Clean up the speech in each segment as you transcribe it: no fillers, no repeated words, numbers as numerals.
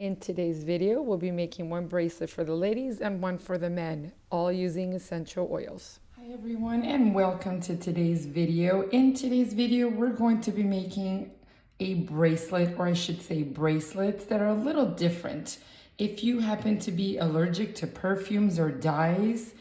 In today's video, we'll be making one bracelet for the ladies and one for the men, all using essential oils. Hi everyone, and welcome to today's video. In today's video, we're going to be making a bracelet, or I should say bracelets that are a little different. If you happen to be allergic to perfumes or dyes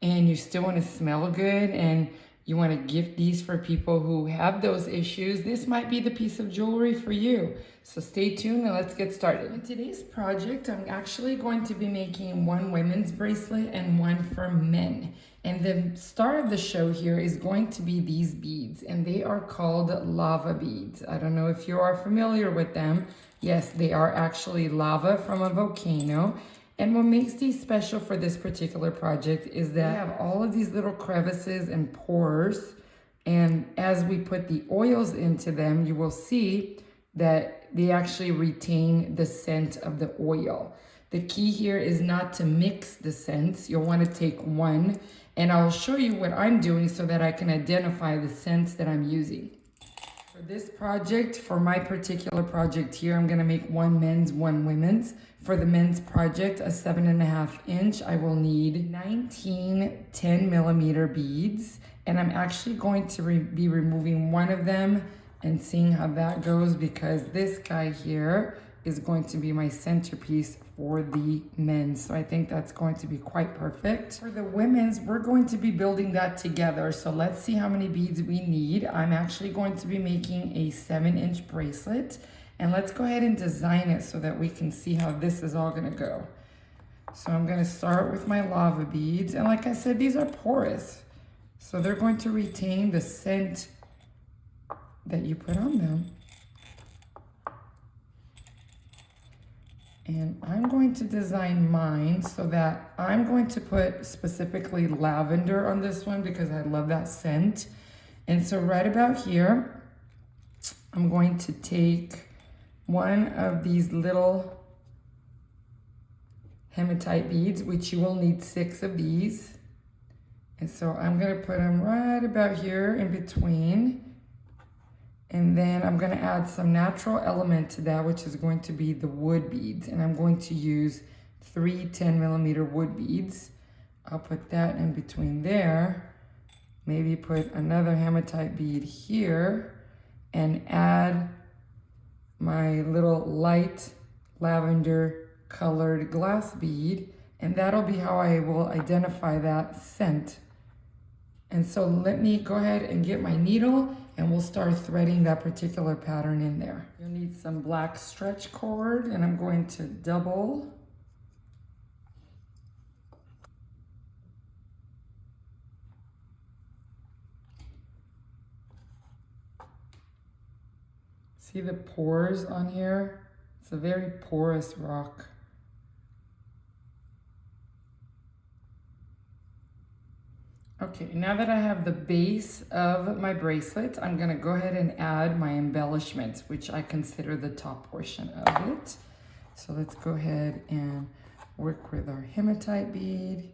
and you still want to smell good and you want to gift these for people who have those issues, this might be the piece of jewelry for you. So stay tuned and let's get started. In today's project, I'm actually going to be making one women's bracelet and one for men. And the star of the show here is going to be these beads, and they are called lava beads. I don't know if you are familiar with them. Yes, they are actually lava from a volcano. And what makes these special for this particular project is that they have all of these little crevices and pores. And as we put the oils into them, you will see that they actually retain the scent of the oil. The key here is not to mix the scents. You'll want to take one, and I'll show you what I'm doing so that I can identify the scents that I'm using. For this project, for my particular project here, I'm gonna make one men's, one women's. For the men's project, a 7.5 inch, I will need 19 10mm beads. And I'm actually going to be removing one of them and seeing how that goes, because this guy here is going to be my centerpiece for the men's. So I think that's going to be quite perfect. For the women's, we're going to be building that together. So let's see how many beads we need. I'm actually going to be making a 7-inch bracelet, and let's go ahead and design it so that we can see how this is all gonna go. So I'm gonna start with my lava beads. And like I said, these are porous. So they're going to retain the scent that you put on them. And I'm going to design mine so that I'm going to put specifically lavender on this one because I love that scent. And so right about here, I'm going to take one of these little hematite beads, which you will need 6 of these. And so I'm gonna put them right about here in between. And then I'm gonna add some natural element to that, which is going to be the wood beads. And I'm going to use 3 10mm wood beads. I'll put that in between there. Maybe put another hematite bead here and add my little light lavender colored glass bead. And that'll be how I will identify that scent. And so let me go ahead and get my needle and we'll start threading that particular pattern in there. You'll need some black stretch cord, and I'm going to double. See the pores on here? It's a very porous rock. Okay, now that I have the base of my bracelet, I'm gonna go ahead and add my embellishments, which I consider the top portion of it. So let's go ahead and work with our hematite bead.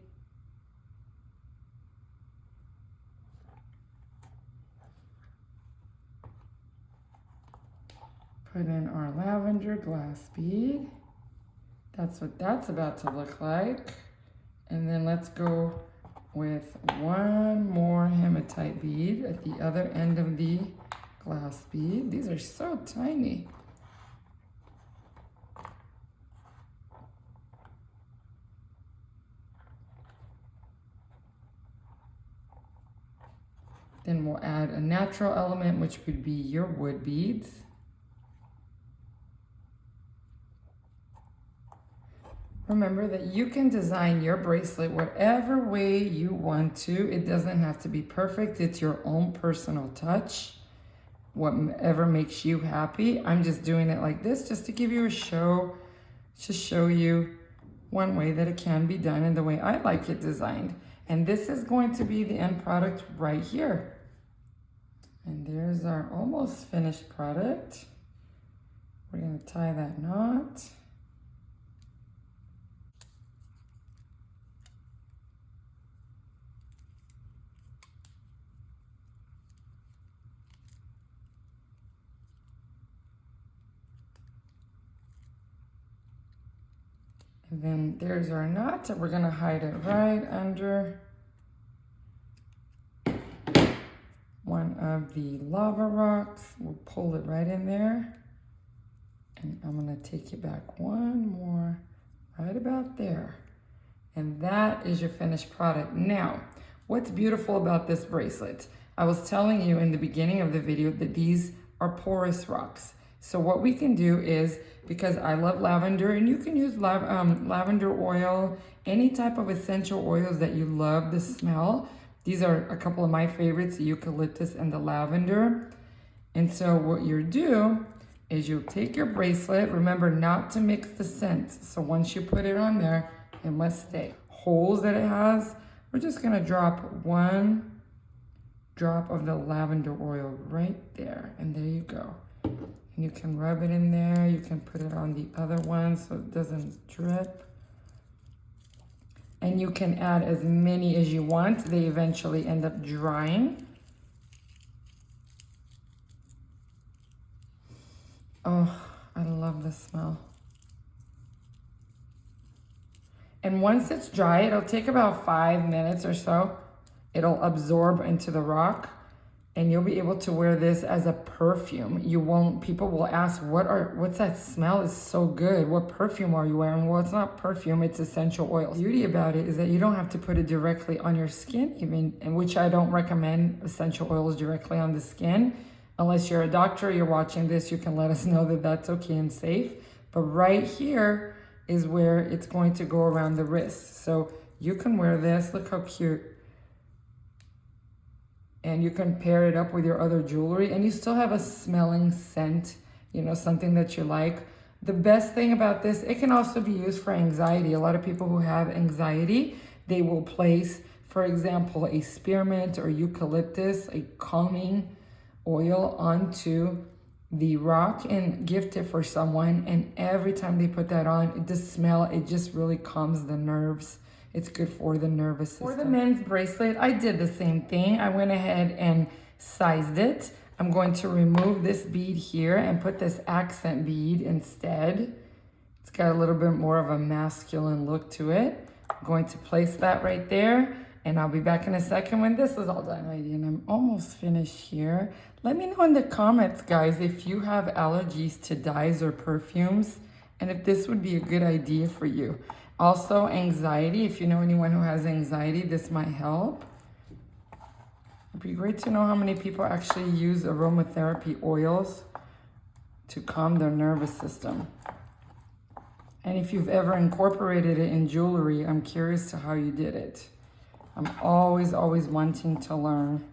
Put in our lavender glass bead. That's what that's about to look like. And then let's go with one more hematite bead at the other end of the glass bead. These are so tiny. Then we'll add a natural element, which would be your wood beads. Remember that you can design your bracelet whatever way you want to. It doesn't have to be perfect. It's your own personal touch, whatever makes you happy. I'm just doing it like this just to give you a show, to show you one way that it can be done and the way I like it designed. And this is going to be the end product right here. And there's our almost finished product. We're gonna tie that knot. And then there's our knot. We're gonna hide it right under one of the lava rocks. We'll pull it right in there. And I'm gonna take it back one more, right about there. And that is your finished product. Now, what's beautiful about this bracelet? I was telling you in the beginning of the video that these are porous rocks. So what we can do is, because I love lavender, and you can use lavender oil, any type of essential oils that you love the smell. These are a couple of my favorites, the eucalyptus and the lavender. And so what you do is you take your bracelet, remember not to mix the scents. So once you put it on there, it must stay. Holes that it has, we're just gonna drop one drop of the lavender oil right there. And there you go. And you can rub it in there. You can put it on the other one so it doesn't drip. And you can add as many as you want. They eventually end up drying. Oh, I love the smell. And once it's dry, it'll take about 5 minutes or so. It'll absorb into the rock, and you'll be able to wear this as a perfume. People will ask, what's that smell? It's so good. What perfume are you wearing? Well, it's not perfume, it's essential oils. The beauty about it is that you don't have to put it directly on your skin, even, and which I don't recommend essential oils directly on the skin. Unless you're a doctor, you're watching this, you can let us know that that's okay and safe. But right here is where it's going to go around the wrist. So you can wear this, look how cute. And you can pair it up with your other jewelry, and you still have a smelling scent, you know, something that you like. The best thing about this, it can also be used for anxiety. A lot of people who have anxiety, they will place, for example, a spearmint or eucalyptus, a calming oil onto the rock and gift it for someone. And every time they put that on, the smell, it just really calms the nerves. It's good for the nervous system. For the men's bracelet, I did the same thing. I went ahead and sized it. I'm going to remove this bead here and put this accent bead instead. It's got a little bit more of a masculine look to it. I'm going to place that right there, and I'll be back in a second when this is all done. Alrighty, and I'm almost finished here. Let me know in the comments, guys, if you have allergies to dyes or perfumes, and if this would be a good idea for you. Also, anxiety. If you know anyone who has anxiety, this might help. It'd be great to know how many people actually use aromatherapy oils to calm their nervous system. And if you've ever incorporated it in jewelry, I'm curious to how you did it. I'm always wanting to learn.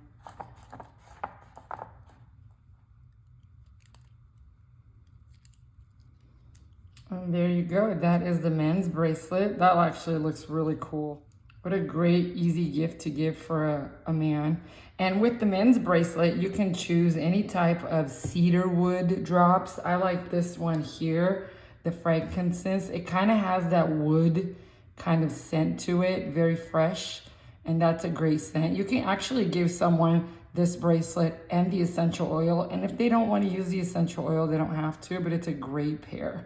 And there you go. That is the men's bracelet. That actually looks really cool. What a great, easy gift to give for a man. And with the men's bracelet, you can choose any type of cedar wood drops. I like this one here, the frankincense. It kind of has that wood kind of scent to it, very fresh. And that's a great scent. You can actually give someone this bracelet and the essential oil. And if they don't want to use the essential oil, they don't have to, but it's a great pair.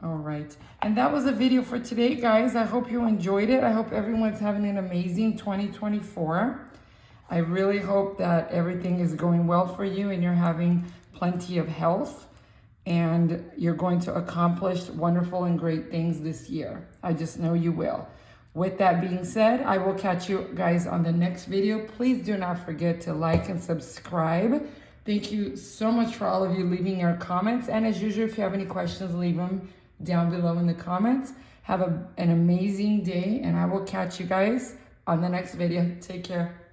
All right, and that was a video for today, guys. I hope you enjoyed it. I hope everyone's having an amazing 2024. I really hope that everything is going well for you and you're having plenty of health and you're going to accomplish wonderful and great things this year. I just know you will. With that being said, I will catch you guys on the next video. Please do not forget to like and subscribe. Thank you so much for all of you leaving your comments. And as usual, if you have any questions, leave them down below in the comments. Have an amazing day, and I will catch you guys on the next video. Take care.